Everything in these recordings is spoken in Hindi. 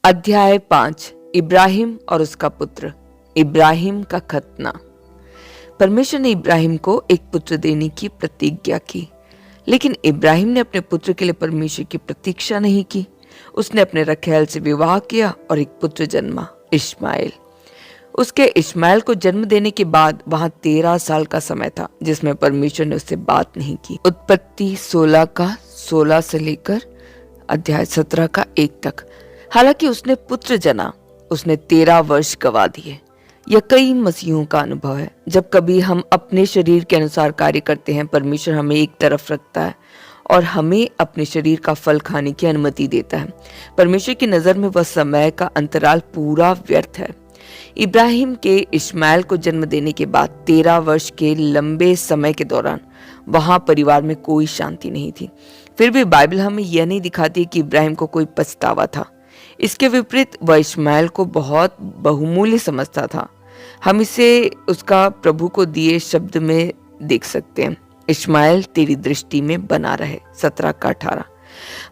अध्याय 5 इब्राहिम और उसका पुत्र। इब्राहिम का खतना। परमेश्वर ने इब्राहिम को एक पुत्र देने की प्रतिज्ञा की, लेकिन इब्राहिम ने अपने पुत्र के लिए परमेश्वर की प्रतीक्षा नहीं की। उसने अपने रखैल से विवाह किया और एक पुत्र जन्मा, इश्माएल। उसके इश्माएल को जन्म देने के बाद वहां 13 साल का समय था जिसमें परमेश्वर ने उससे बात नहीं की। उत्पत्ति 16 का 16 से लेकर अध्याय 17 का 1 तक। हालांकि उसने पुत्र जना, उसने 13 वर्ष गवा दिए। यह कई मसीहों का अनुभव है। जब कभी हम अपने शरीर के अनुसार कार्य करते हैं, परमेश्वर हमें एक तरफ रखता है और हमें अपने शरीर का फल खाने की अनुमति देता है। परमेश्वर की नजर में वह समय का अंतराल पूरा व्यर्थ है। इब्राहिम के इश्माएल को जन्म देने के बाद 13 वर्ष के लंबे समय के दौरान वहां परिवार में कोई शांति नहीं थी। फिर भी बाइबल हमें यह नहीं दिखाती कि इब्राहिम को कोई पछतावा था। इसके विपरीत वह इश्माएल को बहुत बहुमूल्य समझता था। हम इसे उसका प्रभु को दिए शब्द में देख सकते हैं, इश्माएल तेरी दृष्टि में बना रहे, 17 का 18।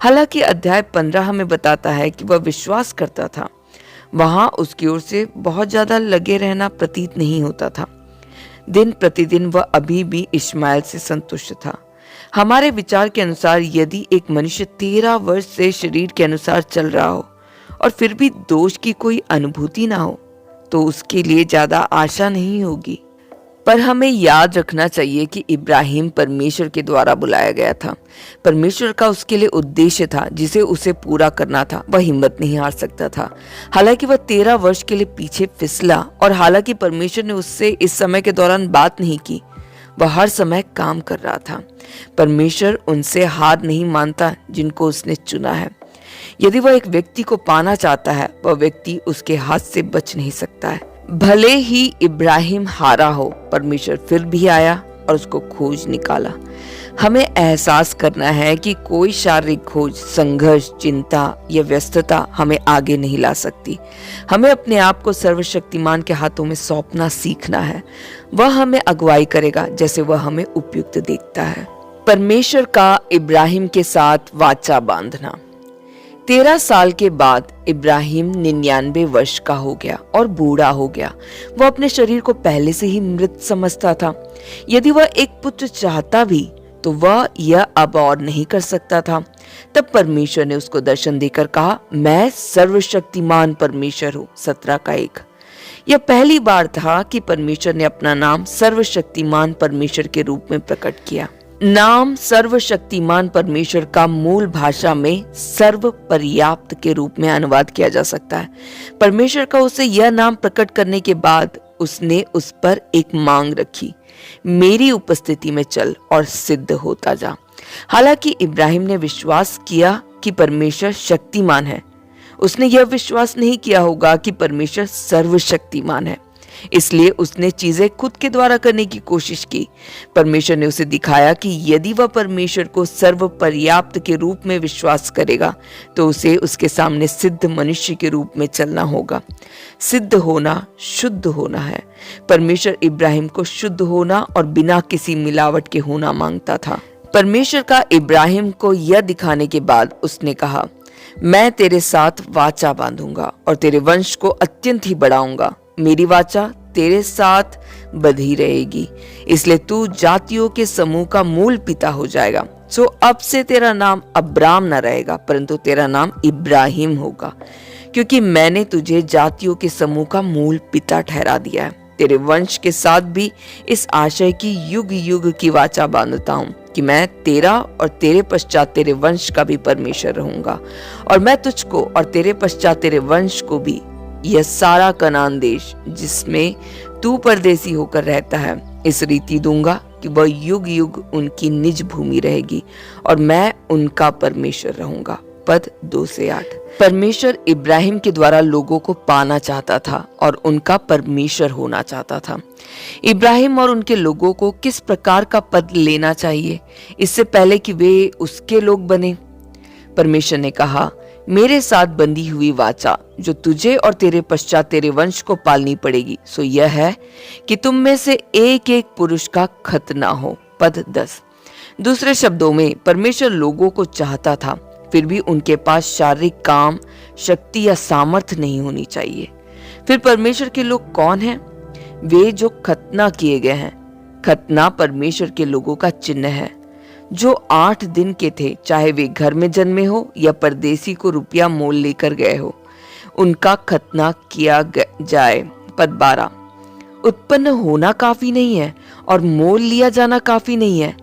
हालांकि अध्याय 15 हमें बताता है कि वह विश्वास करता था। वहां उसकी ओर से बहुत ज्यादा लगे रहना प्रतीत नहीं होता था। दिन प्रतिदिन वह अभी भी इश्माएल से संतुष्ट था। हमारे विचार के अनुसार यदि एक मनुष्य 13 वर्ष से शरीर के अनुसार चल रहा हो और फिर भी दोष की कोई अनुभूति ना हो, तो उसके लिए ज्यादा आशा नहीं होगी। पर हमें याद रखना चाहिए कि इब्राहिम परमेश्वर के द्वारा बुलाया गया था। परमेश्वर का उसके लिए उद्देश्य था जिसे उसे पूरा करना था। वह हिम्मत नहीं हार सकता था। हालांकि वह 13 वर्ष के लिए पीछे फिसला और हालांकि परमेश्वर ने उससे इस समय के दौरान बात नहीं की, वह हर समय काम कर रहा था। परमेश्वर उनसे हार नहीं मानता जिनको उसने चुना है। यदि वह एक व्यक्ति को पाना चाहता है, वह व्यक्ति उसके हाथ से बच नहीं सकता है। भले ही इब्राहिम हारा हो, परमेश्वर फिर भी आया और उसको खोज निकाला। हमें एहसास करना है कि कोई शारीरिक खोज, संघर्ष, चिंता या व्यस्तता हमें आगे नहीं ला सकती। हमें अपने आप को सर्वशक्तिमान के हाथों में सौंपना सीखना है। वह हमें अगुवाई करेगा जैसे वह हमें उपयुक्त देखता है। परमेश्वर का इब्राहिम के साथ वाचा बांधना। 13 साल के बाद इब्राहिम 99 वर्ष का हो गया और बूढ़ा हो गया। वह अपने शरीर को पहले से ही मृत समझता था। यदि वह एक पुत्र चाहता भी तो वह यह अब और नहीं कर सकता था। तब परमेश्वर ने उसको दर्शन देकर कहा, मैं सर्वशक्तिमान परमेश्वर हूँ, 17 का 1। यह पहली बार था कि परमेश्वर ने अपना नाम सर्वशक्तिमान परमेश्वर के रूप में प्रकट किया। नाम सर्वशक्तिमान परमेश्वर का मूल भाषा में सर्व पर्याप्त के रूप में अनुवाद किया जा सकता है। परमेश्वर का उसे यह नाम प्रकट करने के बाद उसने उस पर एक मांग रखी, मेरी उपस्थिति में चल और सिद्ध होता जा। हालांकि इब्राहिम ने विश्वास किया कि परमेश्वर शक्तिमान है, उसने यह विश्वास नहीं किया होगा कि परमेश्वर सर्वशक्तिमान है। इसलिए उसने चीजें खुद के द्वारा करने की कोशिश की। परमेश्वर ने उसे दिखाया कि यदि वह परमेश्वर को सर्व पर्याप्त के रूप में विश्वास करेगा तो उसे उसके सामने सिद्ध मनुष्य के रूप में चलना होगा। सिद्ध होना शुद्ध होना है। परमेश्वर इब्राहिम को शुद्ध होना और बिना किसी मिलावट के होना मांगता था। परमेश्वर का इब्राहिम को यह दिखाने के बाद उसने कहा, मैं तेरे साथ वाचा बांधूंगा और तेरे वंश को अत्यंत ही बढ़ाऊंगा। मेरी वाचा तेरे साथ बधी रहेगी, इसलिए तू जातियों के समूह का मूल पिता हो जाएगा। सो अब से तेरा नाम अब्राम न रहेगा, परंतु तेरा नाम इब्राहिम होगा, क्योंकि मैंने तुझे जातियों के समूह का मूल पिता ठहरा दिया है। तेरे वंश के साथ भी इस आशय की युग युग की वाचा बांधता हूँ कि मैं तेरा और तेरे पश्चात तेरे वंश का भी परमेश्वर रहूंगा, और मैं तुझको और तेरे पश्चात तेरे वंश को भी यह सारा कनान देश जिसमें तू परदेसी होकर रहता है इस रीति दूंगा कि वह युग युग उनकी निज भूमि रहेगी और मैं उनका परमेश्वर रहूंगा। पद 2 से 8। परमेश्वर इब्राहिम के द्वारा लोगों को पाना चाहता था और उनका परमेश्वर होना चाहता था। इब्राहिम और उनके लोगों को किस प्रकार का पद लेना चाहिए इससे पहले कि वे उसके लोग बने? परमेश्वर ने कहा, मेरे साथ बंधी हुई वाचा जो तुझे और तेरे पश्चात तेरे वंश को पालनी पड़ेगी सो यह है कि तुम में से एक एक पुरुष का खतना हो। पद 10। दूसरे शब्दों में परमेश्वर लोगों को चाहता था, फिर भी उनके पास शारीरिक काम, शक्ति या सामर्थ्य नहीं होनी चाहिए। फिर परमेश्वर के लोग कौन हैं? वे जो खतना किए गए हैं। खतना परमेश्वर के लोगों का चिन्ह है, जो 8 दिन के थे, चाहे वे घर में जन्मे हो या परदेसी को रुपया मोल लेकर गए हो, उनका खतना किया जाए। पद 12, उत्पन्न होना काफी नहीं है और मोल लिया जाना काफी नहीं है,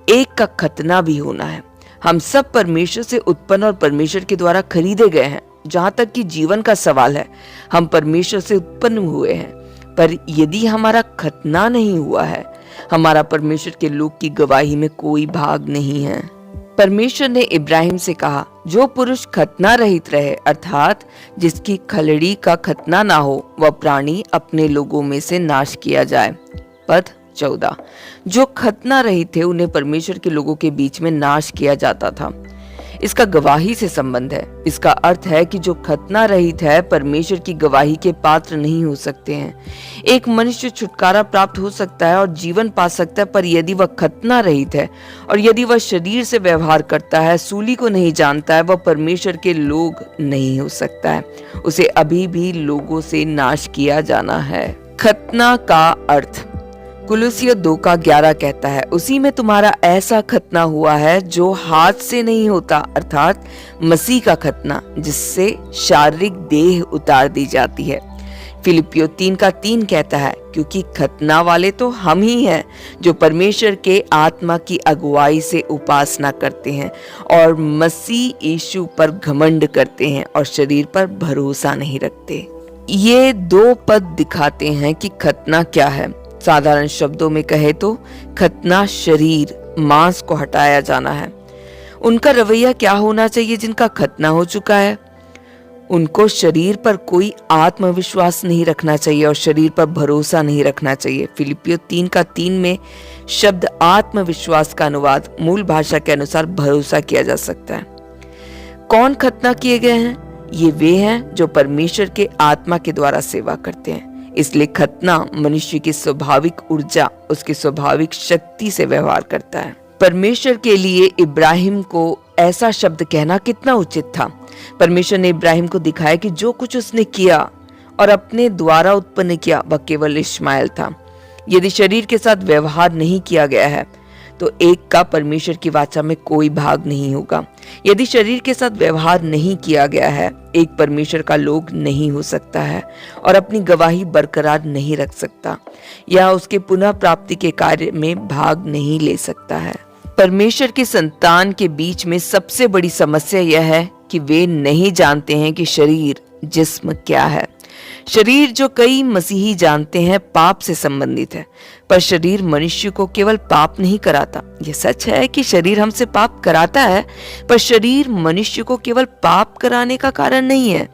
एक का खतना भी होना है। हम सब परमेश्वर से उत्पन्न और परमेश्वर के द्वारा खरीदे गए हैं। जहां तक कि जीवन का सवाल है, हम परमेश्वर से उत्पन्न हुए हैं, पर यदि हमारा खतना नहीं हुआ है, हमारा परमेश्वर के लोग की गवाही में कोई भाग नहीं है। परमेश्वर ने इब्राहिम से कहा, जो पुरुष खतना रहित रहे, अर्थात जिसकी खलड़ी का खतना ना हो, वह प्राणी अपने लोगों में से नाश किया जाए। पद 14, जो खतना रहित थे उन्हें परमेश्वर के लोगों के बीच में नाश किया जाता था। इसका गवाही से संबंध है। इसका अर्थ है कि जो खतना रहित है, परमेश्वर की गवाही के पात्र नहीं हो सकते हैं। एक मनुष्य छुटकारा प्राप्त हो सकता है और जीवन पा सकता है, पर यदि वह खतना रहित है और यदि वह शरीर से व्यवहार करता है, सूली को नहीं जानता है, वह परमेश्वर के लोग नहीं हो सकता है। उसे अभी भी लोगों से नाश किया जाना है। खतना का अर्थ कुलुसियों 2:11 कहता है, उसी में तुम्हारा ऐसा खतना हुआ है जो हाथ से नहीं होता, अर्थात मसीह का खतना, जिससे शारीरिक देह उतार दी जाती है। फिलिपियों 3:3 कहता है, क्योंकि खतना वाले तो हम ही हैं जो परमेश्वर के आत्मा की अगुवाई से उपासना करते हैं और मसीह यीशु पर घमंड करते हैं और शरीर पर भरोसा नहीं रखते। ये 2 पद दिखाते हैं कि खतना क्या है। साधारण शब्दों में कहे तो खतना शरीर, मांस को हटाया जाना है। उनका रवैया क्या होना चाहिए जिनका खतना हो चुका है? उनको शरीर पर कोई आत्मविश्वास नहीं रखना चाहिए और शरीर पर भरोसा नहीं रखना चाहिए। फिलिपियों 3:3 में शब्द आत्मविश्वास का अनुवाद मूल भाषा के अनुसार भरोसा किया जा सकता है। कौन खतना किए गए हैं? ये वे हैं जो परमेश्वर के आत्मा के द्वारा सेवा करते हैं। इसलिए खतना मनुष्य की स्वाभाविक ऊर्जा, उसकी स्वाभाविक शक्ति से व्यवहार करता है। परमेश्वर के लिए इब्राहिम को ऐसा शब्द कहना कितना उचित था। परमेश्वर ने इब्राहिम को दिखाया कि जो कुछ उसने किया और अपने द्वारा उत्पन्न किया, वह केवल इश्माएल था। यदि शरीर के साथ व्यवहार नहीं किया गया है, तो एक का परमेश्वर की वाचा में कोई भाग नहीं होगा। यदि शरीर के साथ व्यवहार नहीं किया गया है, एक परमेश्वर का लोग नहीं हो सकता है और अपनी गवाही बरकरार नहीं रख सकता या उसके पुनः प्राप्ति के कार्य में भाग नहीं ले सकता है। परमेश्वर के संतान के बीच में सबसे बड़ी समस्या यह है कि वे नहीं जानते हैं कि शरीर, जिस्म क्या है। शरीर, जो कई मसीही जानते हैं, पाप से संबंधित है, पर शरीर मनुष्य को केवल पाप नहीं कराता। यह सच है कि शरीर हमसे पाप कराता है, पर शरीर मनुष्य को केवल पाप कराने का कारण नहीं है।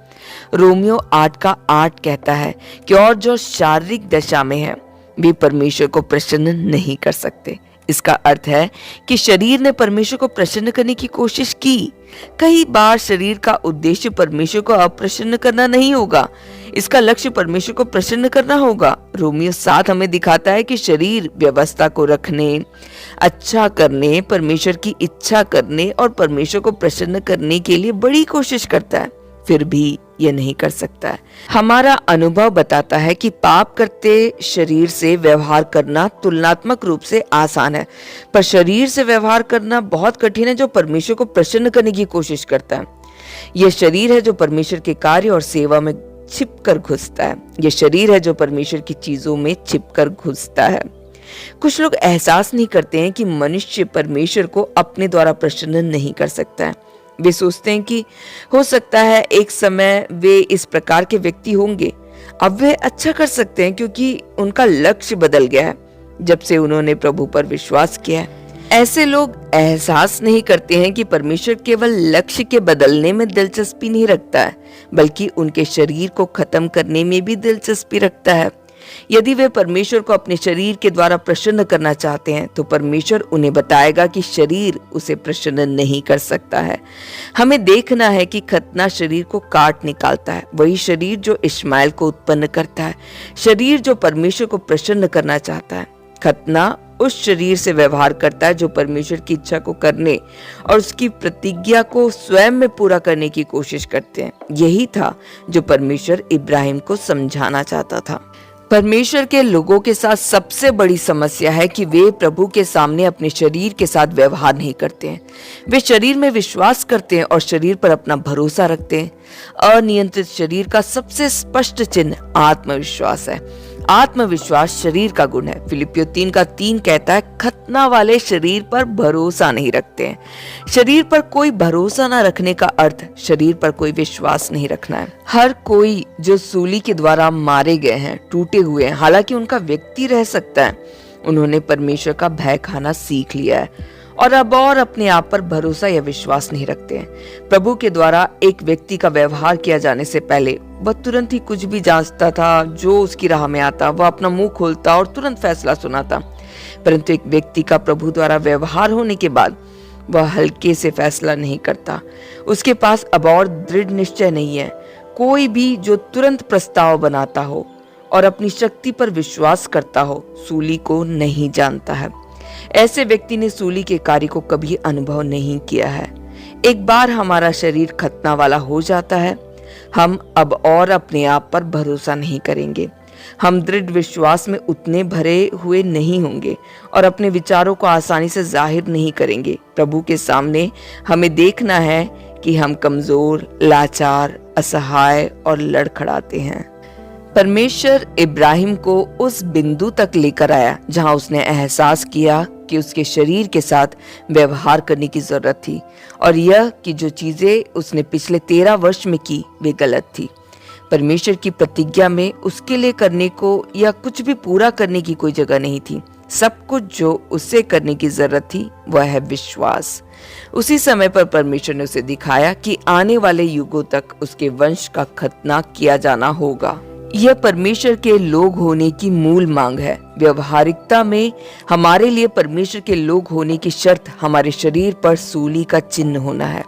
रोमियो 8:8 कहता है कि और जो शारीरिक दशा में है, वे परमेश्वर को प्रसन्न नहीं कर सकते। इसका अर्थ है कि शरीर ने परमेश्वर को प्रसन्न करने की कोशिश की। कई बार शरीर का उद्देश्य परमेश्वर को अप्रसन्न करना नहीं होगा, इसका लक्ष्य परमेश्वर को प्रसन्न करना होगा। रोमियो 7 हमें दिखाता है कि शरीर व्यवस्था को रखने, अच्छा करने, परमेश्वर की इच्छा करने और परमेश्वर को प्रसन्न करने के लिए बड़ी कोशिश करता है, फिर भी यह नहीं कर सकता है। हमारा अनुभव बताता है कि पाप करते शरीर से व्यवहार करना तुलनात्मक रूप से आसान है, पर शरीर से व्यवहार करना बहुत कठिन है जो परमेश्वर को प्रसन्न करने की कोशिश करता है। यह शरीर है जो परमेश्वर के कार्य और सेवा में छिपकर घुसता है। यह शरीर है जो परमेश्वर की चीजों में छिपकर घुसता है। कुछ लोग एहसास नहीं करते हैं कि मनुष्य परमेश्वर को अपने द्वारा प्रसन्न नहीं कर सकता है। वे सोचते हैं कि हो सकता है एक समय वे इस प्रकार के व्यक्ति होंगे। अब वे अच्छा कर सकते हैं क्योंकि उनका लक्ष्य बदल गया है जब से उन्होंने प्रभु पर विश्वास किया है। ऐसे लोग एहसास नहीं करते हैं कि परमेश्वर केवल लक्ष्य के बदलने में दिलचस्पी नहीं रखता है, बल्कि उनके शरीर को खत्म करने में भी दिलचस्पी रखता है। यदि वे परमेश्वर को अपने शरीर के द्वारा प्रसन्न करना चाहते हैं, तो परमेश्वर उन्हें बताएगा कि शरीर उसे प्रसन्न नहीं कर सकता है। हमें देखना है कि खतना शरीर को काट निकालता है, वही शरीर जो इश्माएल को उत्पन्न करता है, शरीर जो परमेश्वर को प्रसन्न करना चाहता है। खतना उस शरीर से व्यवहार करता है जो परमेश्वर की इच्छा को करने और उसकी प्रतिज्ञा को स्वयं में पूरा करने की कोशिश करते हैं। यही था जो परमेश्वर इब्राहिम को समझाना चाहता था। परमेश्वर के लोगों के साथ सबसे बड़ी समस्या है कि वे प्रभु के सामने अपने शरीर के साथ व्यवहार नहीं करते हैं। वे शरीर में विश्वास करते हैं और शरीर पर अपना भरोसा रखते हैं। अनियंत्रित शरीर का सबसे स्पष्ट चिन्ह आत्मविश्वास है। आत्मविश्वास शरीर का गुण है। फिलिपियो 3:3 कहता है, खतना वाले शरीर पर भरोसा नहीं रखते हैं। शरीर पर कोई भरोसा न रखने का अर्थ शरीर पर कोई विश्वास नहीं रखना है। हर कोई जो सूली के द्वारा मारे गए हैं टूटे हुए हैं, हालांकि उनका व्यक्ति रह सकता है। उन्होंने परमेश्वर का भय खाना सीख लिया है और अब और अपने आप पर भरोसा या विश्वास नहीं रखते हैं। प्रभु के द्वारा एक व्यक्ति का व्यवहार किया जाने से पहले वह तुरंत ही कुछ भी जांचता था। जो उसकी राह में आता वह अपना मुंह खोलता और तुरंत फैसला सुनाता। परंतु एक व्यक्ति का प्रभु द्वारा व्यवहार होने के बाद वह हल्के से फैसला नहीं करता। उसके पास अब और दृढ़ निश्चय नहीं है। कोई भी जो तुरंत प्रस्ताव बनाता हो और अपनी शक्ति पर विश्वास करता हो, सूली को नहीं जानता है। ऐसे व्यक्ति ने सूली के कार्य को कभी अनुभव नहीं किया है। एक बार हमारा शरीर खतना वाला हो जाता है, हम अब और अपने आप पर भरोसा नहीं करेंगे। हम दृढ़ विश्वास में उतने भरे हुए नहीं होंगे और अपने विचारों को आसानी से जाहिर नहीं करेंगे। प्रभु के सामने हमें देखना है कि हम कमजोर, लाचार, असहाय और लड़खड़ाते हैं। परमेश्वर इब्राहिम को उस बिंदु तक लेकर आया जहां उसने एहसास किया कि उसके शरीर के साथ व्यवहार करने की जरूरत थी और यह कि जो चीजें उसने पिछले 13 वर्ष में की वे गलत थी। परमेश्वर की प्रतिज्ञा में उसके लिए करने को या कुछ भी पूरा करने की कोई जगह नहीं थी। सब कुछ जो उससे करने की जरूरत थी वह है विश्वास। उसी समय पर परमेश्वर ने उसे दिखाया कि आने वाले युगों तक उसके वंश का खतना किया जाना होगा। यह परमेश्वर के लोग होने की मूल मांग है। व्यवहारिकता में हमारे लिए परमेश्वर के लोग होने की शर्त हमारे शरीर पर सूली का चिन्ह होना है।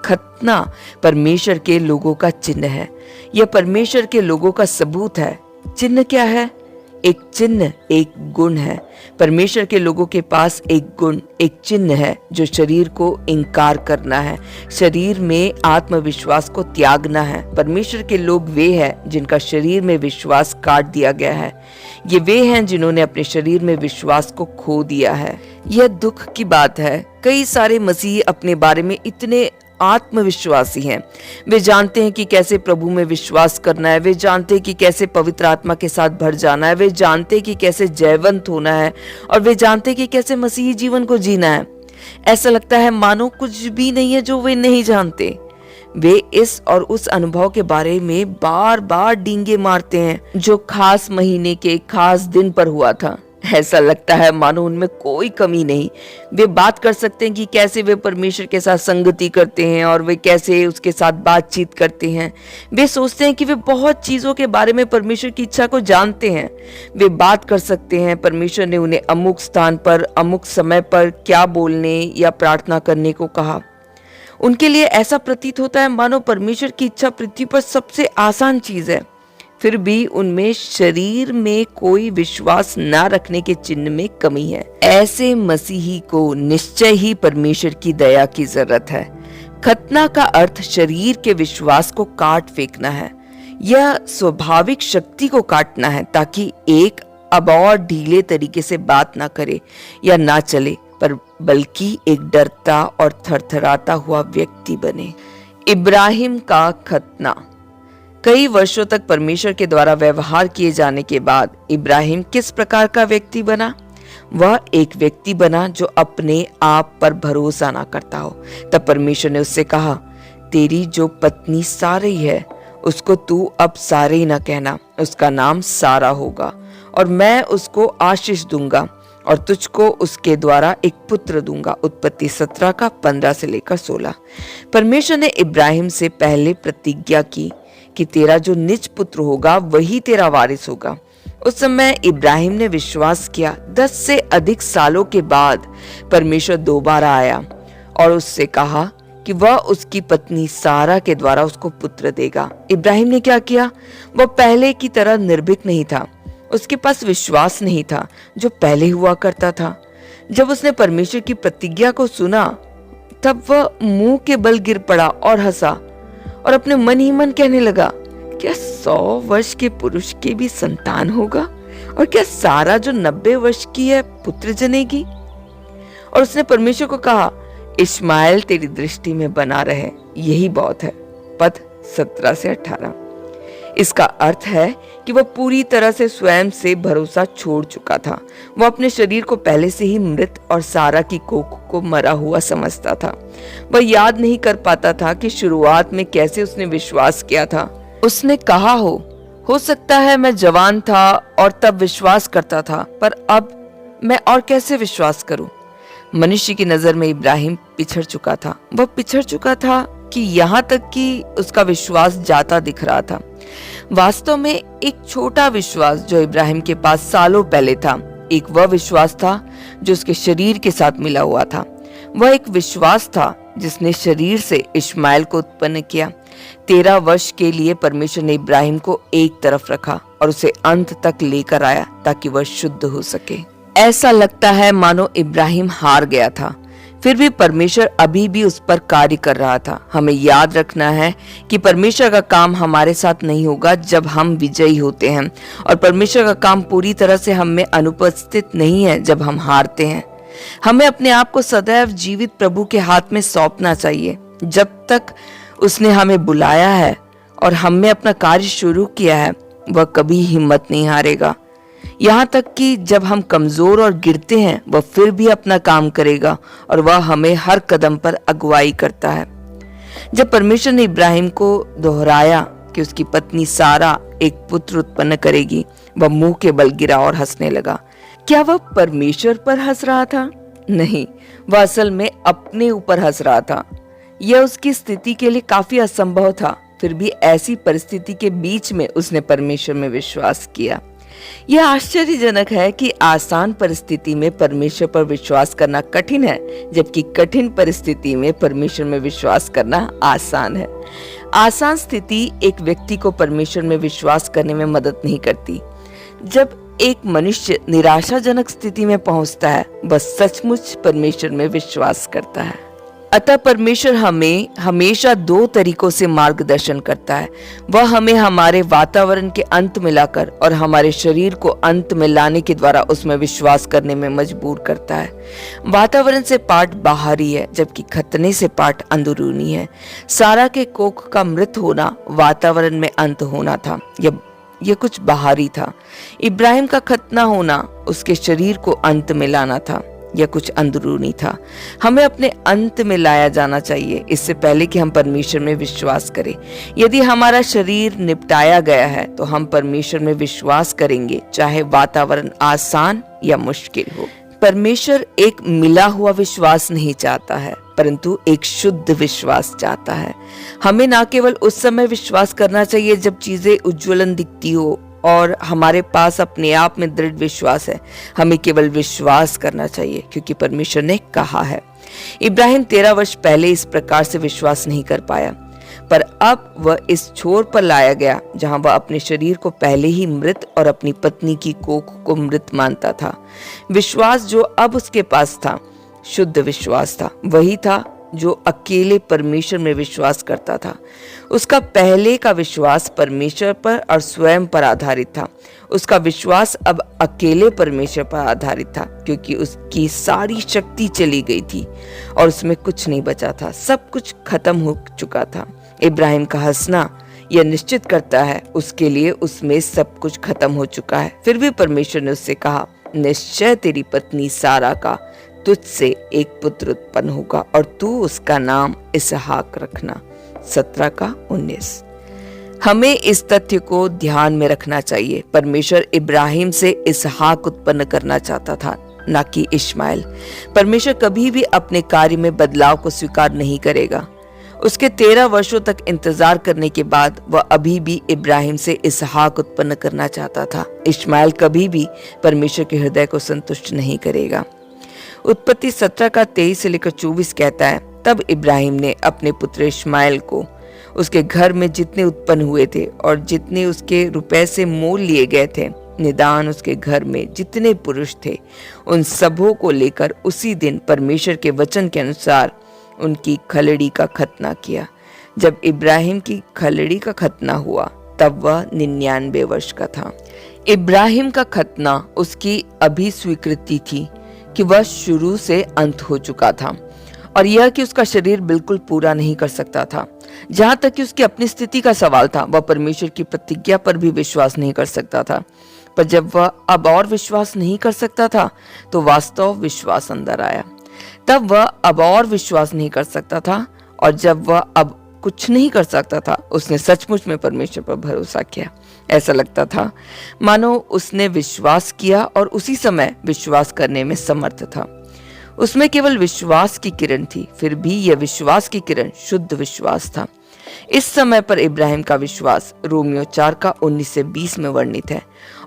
खतना परमेश्वर के लोगों का चिन्ह है। यह परमेश्वर के लोगों का सबूत है। चिन्ह क्या है? एक चिन्ह एक गुण है। परमेश्वर के लोगों के पास एक गुण, एक चिन्ह है जो शरीर को इनकार करना है, शरीर में आत्मविश्वास को त्यागना है। परमेश्वर के लोग वे हैं जिनका शरीर में विश्वास काट दिया गया है। ये वे हैं जिन्होंने अपने शरीर में विश्वास को खो दिया है। यह दुख की बात है। कई सारे मसीही अपने बारे में इतने आत्मविश्वासी हैं। वे जानते हैं कि कैसे प्रभु में विश्वास करना है। वे जानते हैं कि कैसे पवित्र आत्मा के साथ भर जाना है। वे जानते हैं कि कैसे जयवंत होना है और वे जानते हैं कि कैसे मसीही जीवन को जीना है। ऐसा लगता है मानो कुछ भी नहीं है जो वे नहीं जानते। वे इस और उस अनुभव के बारे में बार बार डींगे मारते हैं जो खास महीने के खास दिन पर हुआ था। ऐसा लगता है मानो उनमें कोई कमी नहीं। वे बात कर सकते हैं कि कैसे वे परमेश्वर के साथ संगति करते हैं और वे कैसे उसके साथ बातचीत करते हैं। वे सोचते हैं कि वे बहुत चीजों के बारे में परमेश्वर की इच्छा को जानते हैं। वे बात कर सकते हैं परमेश्वर ने उन्हें अमुक स्थान पर अमुक समय पर क्या बोलने या प्रार्थना करने को कहा। उनके लिए ऐसा प्रतीत होता है मानो परमेश्वर की इच्छा पृथ्वी पर सबसे आसान चीज है। फिर भी उनमें शरीर में कोई विश्वास न रखने के चिन्ह में कमी है। ऐसे मसीही को निश्चय ही परमेश्वर की दया की जरूरत है। खतना का अर्थ शरीर के विश्वास को काट फेंकना है। यह स्वाभाविक शक्ति को काटना है ताकि एक अब और ढीले तरीके से बात ना करे या ना चले, पर बल्कि एक डरता और थरथराता हुआ व्यक्ति बने। इब्राहिम का खतना। कई वर्षों तक परमेश्वर के द्वारा व्यवहार किए जाने के बाद इब्राहिम किस प्रकार का व्यक्ति बना? वह एक व्यक्ति बना जो अपने आप पर भरोसा ना करता हो। तब परमेश्वर ने उससे कहा, तेरी जो पत्नी सारी है उसको तू अब सारी ना कहना, उसका नाम सारा होगा और मैं उसको आशीष दूंगा और तुझको उसके द्वारा एक पुत्र दूंगा। उत्पत्ति 17:15 से लेकर 16। परमेश्वर ने इब्राहिम से पहले प्रतिज्ञा की कि तेरा जो निज पुत्र होगा वही तेरा वारिस होगा। उस समय इब्राहिम ने विश्वास किया। 10 से अधिक सालों के बाद परमेश्वर दोबारा आया और उससे कहा कि वह उसकी पत्नी सारा के द्वारा उसको पुत्र देगा। इब्राहिम ने क्या किया? वह पहले की तरह निर्भीक नहीं था। उसके पास विश्वास नहीं था जो पहले हुआ करता था। जब उसने परमेश्वर की प्रतिज्ञा को सुना तब वह मुंह के बल गिर पड़ा और हंसा और अपने मन ही मन कहने लगा, क्या 100 वर्ष के पुरुष के भी संतान होगा? और क्या सारा जो 90 वर्ष की है पुत्र जनेगी? और उसने परमेश्वर को कहा, इश्माएल तेरी दृष्टि में बना रहे, यही बहुत है। पद 17 से 18। इसका अर्थ है कि वह पूरी तरह से स्वयं से भरोसा छोड़ चुका था। वह अपने शरीर को पहले से ही मृत और सारा की कोख को मरा हुआ समझता था। वह याद नहीं कर पाता था कि शुरुआत में कैसे उसने विश्वास किया था। उसने कहा हो सकता है मैं जवान था और तब विश्वास करता था, पर अब मैं और कैसे विश्वास करूं? मनुष्य की नजर में इब्राहिम पिछड़ चुका था। वह पिछड़ चुका था कि यहाँ तक कि उसका विश्वास जाता दिख रहा था। वास्तव में एक छोटा विश्वास जो इब्राहिम के पास सालों पहले था, एक वह विश्वास था जो उसके शरीर के साथ मिला हुआ था। वह एक विश्वास था जिसने शरीर से इश्माएल को उत्पन्न किया। 13 वर्ष के लिए परमेश्वर ने इब्राहिम को एक तरफ रखा और उसे अंत तक लेकर आया ताकि वह शुद्ध हो सके। ऐसा लगता है मानो इब्राहिम हार गया था, फिर भी परमेश्वर अभी भी उस पर कार्य कर रहा था। हमें याद रखना है कि परमेश्वर का काम हमारे साथ नहीं होगा जब हम विजयी होते हैं, और परमेश्वर का काम पूरी तरह से हम में अनुपस्थित नहीं है जब हम हारते हैं। हमें अपने आप को सदैव जीवित प्रभु के हाथ में सौंपना चाहिए। जब तक उसने हमें बुलाया है और हम में अपना कार्य शुरू किया है, वह कभी हिम्मत नहीं हारेगा। यहाँ तक कि जब हम कमजोर और गिरते हैं, वह फिर भी अपना काम करेगा और वह हमें हर कदम पर अगुवाई करता है। जब परमेश्वर ने इब्राहिम को दोहराया कि उसकी पत्नी सारा एक पुत्र उत्पन्न करेगी, वह मुंह के बल गिरा और हंसने लगा। क्या वह परमेश्वर पर हंस रहा था? नहीं, वह असल में अपने ऊपर हंस रहा था। यह उसकी स्थिति के लिए काफी असंभव था, फिर भी ऐसी परिस्थिति के बीच में उसने परमेश्वर में विश्वास किया। यह आश्चर्यजनक है कि आसान परिस्थिति में परमेश्वर पर विश्वास करना कठिन है, जबकि कठिन परिस्थिति में परमेश्वर में विश्वास करना आसान है। आसान स्थिति एक व्यक्ति को परमेश्वर में विश्वास करने में मदद नहीं करती। जब एक मनुष्य निराशाजनक स्थिति में पहुंचता है, वह सचमुच परमेश्वर में विश्वास करता है। अतः परमेश्वर हमें हमेशा 2 तरीकों से मार्गदर्शन करता है। वह हमें हमारे वातावरण के अंत में लाकर और हमारे शरीर को अंत में लाने के द्वारा उसमें विश्वास करने में मजबूर करता है। वातावरण से पाठ बाहरी है, जबकि खतने से पाठ अंदरूनी है। सारा के कोख का मृत होना वातावरण में अंत होना था, यह कुछ बाहरी था। इब्राहिम का खतना होना उसके शरीर को अंत में लाना था, यह कुछ अंदरूनी था। हमें अपने अंत में लाया जाना चाहिए इससे पहले कि हम परमेश्वर में विश्वास करें। यदि हमारा शरीर निपटाया गया है तो हम परमेश्वर में विश्वास करेंगे, चाहे वातावरण आसान या मुश्किल हो। परमेश्वर एक मिला हुआ विश्वास नहीं चाहता है, परंतु एक शुद्ध विश्वास चाहता है। हमें न केवल उस समय विश्वास करना चाहिए जब चीजें उज्ज्वलन दिखती हो और हमारे पास अपने आप में दृढ़ विश्वास है। हमें केवल विश्वास करना चाहिए क्योंकि परमेश्वर ने कहा है। इब्राहिम 13 वर्ष पहले इस प्रकार से विश्वास नहीं कर पाया, पर अब वह इस छोर पर लाया गया जहां वह अपने शरीर को पहले ही मृत और अपनी पत्नी की कोख को मृत मानता था। विश्वास जो अब उसके पास था शुद्ध विश्वास था, वही था जो अकेले परमेश्वर में विश्वास करता था। उसका पहले का विश्वास परमेश्वर पर और स्वयं पर आधारित था। उसका विश्वास अब अकेले परमेश्वर पर आधारित था क्योंकि उसकी सारी शक्ति चली गई थी और उसमें कुछ नहीं बचा था, सब कुछ खत्म हो चुका था। इब्राहिम का हंसना यह निश्चित करता है उसके लिए उसमें सब कुछ खत्म हो चुका है। फिर भी परमेश्वर ने उससे कहा, निश्चय तेरी पत्नी सारा का तुझसे एक पुत्र उत्पन्न होगा और तू उसका नाम इसहाक रखना। 17:19। हमें इस तथ्य को ध्यान में रखना चाहिए। परमेश्वर इब्राहिम से इसहाक उत्पन्न करना चाहता था, न कि इश्माएल। परमेश्वर कभी भी अपने कार्य में बदलाव को स्वीकार नहीं करेगा। उसके 13 वर्षों तक इंतजार करने के बाद वह अभी भी इब्राहिम से इसहाक उत्पन्न करना चाहता था। इश्माएल कभी भी परमेश्वर के हृदय को संतुष्ट नहीं करेगा। उत्पत्ति 17:23 से लेकर 24 कहता है, तब इब्राहिम ने अपने पुत्र इश्माएल को उसके घर में जितने उत्पन्न हुए थे और जितने उसके रुपए से मोल लिए गए थे निदान उसके घर में जितने पुरुष थे उन सबों को लेकर उसी दिन परमेश्वर के वचन के अनुसार उनकी खलड़ी का खतना किया। जब इब्राहिम की खलड़ी का खतना हुआ तब वह 99 वर्ष का था। इब्राहिम का खतना उसकी अभी स्वीकृति थी कि वह शुरू से अंत हो चुका था और यह कि उसका शरीर बिल्कुल पूरा नहीं कर सकता था। जहां तक कि उसकी अपनी स्थिति का सवाल था, वह परमेश्वर की प्रतिज्ञा पर भी विश्वास नहीं कर सकता था। पर जब वह अब और विश्वास नहीं कर सकता था तो वास्तव विश्वास अंदर आया। तब वह अब और विश्वास नहीं कर सकता था और जब वह अब कुछ नहीं कर सकता था उसने सचमुच में परमेश्वर पर भरोसा किया। ऐसा लगता था मानो उसने विश्वास किया और उसी समय विश्वास करने में समर्थ था। उसमें केवल विश्वास की किरण थी, फिर भी यह विश्वास की किरण शुद्ध विश्वास था। इस समय पर इब्राहिम का विश्वास रोमियो 4 का 19 से 20 में वर्णित है।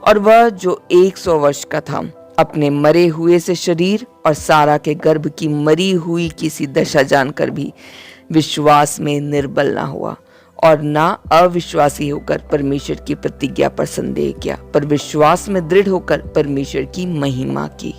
और वह जो 100 वर्ष का था अपने मरे हुए से शरीर और सारा के गर्भ की मरी हुई किसी दशा जानकर भी विश्वास में निर्बल ना हुआ और ना अविश्वासी होकर परमेश्वर की प्रतिज्ञा पर संदेह किया, पर विश्वास में दृढ़ होकर परमेश्वर की महिमा की।